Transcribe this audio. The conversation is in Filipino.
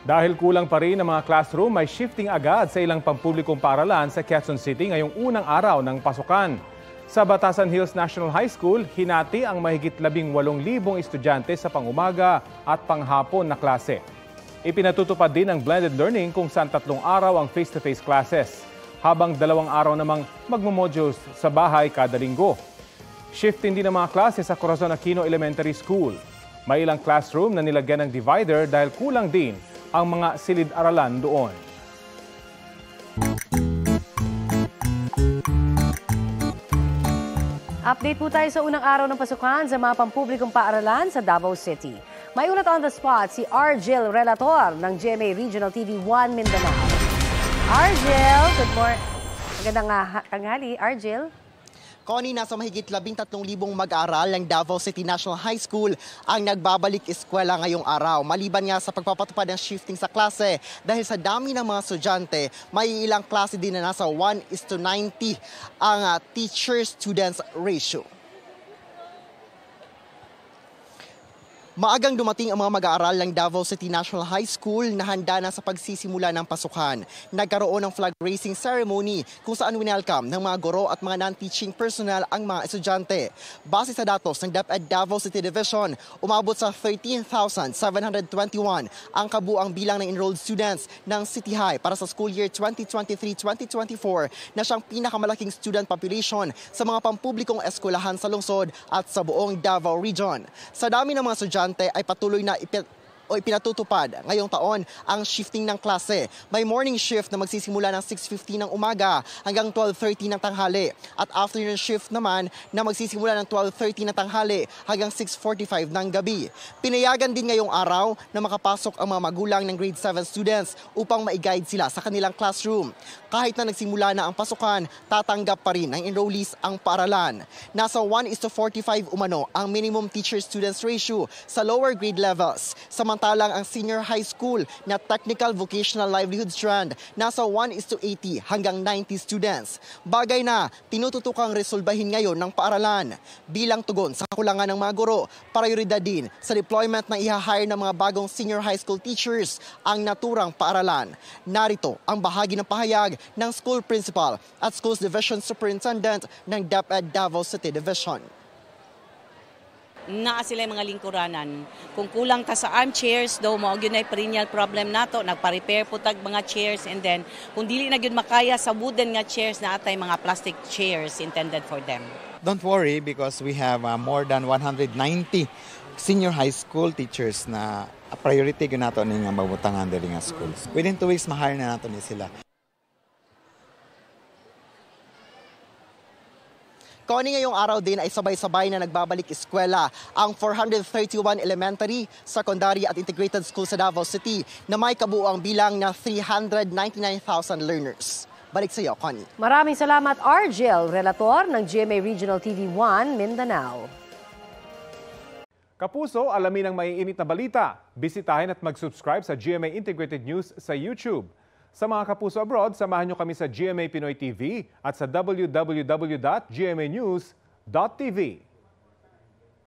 Dahil kulang pa rin ang mga classroom, may shifting agad sa ilang pampublikong paaralan sa Quezon City ngayong unang araw ng pasukan. Sa Batasan Hills National High School, hinati ang mahigit 18,000 estudyante sa pangumaga at panghapon na klase. Ipinatutupad din ang blended learning kung saan 3 araw ang face-to-face classes, habang 2 araw namang magmo-modules sa bahay kada linggo. Shifting din ang mga klase sa Corazon Aquino Elementary School. May ilang classroom na nilagyan ng divider dahil kulang din ang mga silid-aralan doon. Update po tayo sa unang araw ng pasukan sa mga pampublikong paaralan sa Davao City. May ulat on the spot si Argel Relator ng GMA Regional TV 1 Mindanao. Argel, good morning. Magandang tanghali, Argel. Connie, nasa mahigit 13,000 mag-aaral ng Davao City National High School ang nagbabalik eskwela ngayong araw. Maliban nga sa pagpapatupad ng shifting sa klase, dahil sa dami ng mga estudyante, may ilang klase din na nasa 1:90 ang teacher-students ratio. Maagang dumating ang mga mag-aaral ng Davao City National High School na handa na sa pagsisimula ng pasukan. Nagkaroon ng flag raising ceremony kung saan winelcome ng mga guro at mga non-teaching personnel ang mga estudyante. Base sa datos ng DepEd Davao City Division, umabot sa 13,721 ang kabuang bilang ng enrolled students ng City High para sa school year 2023-2024 na siyang pinakamalaking student population sa mga pampublikong eskwelahan sa lungsod at sa buong Davao Region. Sa dami ng mga estudyante ay patuloy na ipinatutupad ngayong taon ang shifting ng klase. May morning shift na magsisimula ng 6:50 ng umaga hanggang 12:30 ng tanghali at afternoon shift naman na magsisimula ng 12:30 ng tanghali hanggang 6:45 ng gabi. Pinayagan din ngayong araw na makapasok ang mga magulang ng grade 7 students upang ma-guide sila sa kanilang classroom. Kahit na nagsimula na ang pasukan, tatanggap pa rin ng enrollees ang paaralan. Nasa 1:45 umano ang minimum teacher-students ratio sa lower grade levels. Samantalang ang senior high school na technical vocational livelihood strand nasa 1:80 hanggang 90 students. Bagay na tinututukang resolbahin ngayon ng paaralan. Bilang tugon sa kakulangan ng mga guro, prioridad din sa deployment na i-hire ng mga bagong senior high school teachers ang naturang paaralan. Narito ang bahagi ng pahayag ng school principal at schools division superintendent ng DepEd Davao City Division. Naa sila mga lingkuranan. Kung kulang ta sa armchairs, daw mo gyud na perennial problem nato, nagpa-repair po tag mga chairs, and then kung dili na gyud makaya sa wooden nga chairs, na atay mga plastic chairs intended for them. Don't worry because we have more than 190 senior high school teachers na priority gyud nato ning mabutangan diri nga schools. Within 2 weeks ma-hire na nato ni sila. Connie, ngayong araw din ay sabay-sabay na nagbabalik eskwela ang 431 elementary, secondary at integrated school sa Davao City na may kabuuang bilang na 399,000 learners. Balik sa iyo, Connie. Maraming salamat, Argel Relator ng GMA Regional TV 1 Mindanao. Kapuso, alamin ang maiinit na balita. Bisitahin at mag-subscribe sa GMA Integrated News sa YouTube. Sa mga kapuso abroad, samahan nyo kami sa GMA Pinoy TV at sa www.gmanews.tv.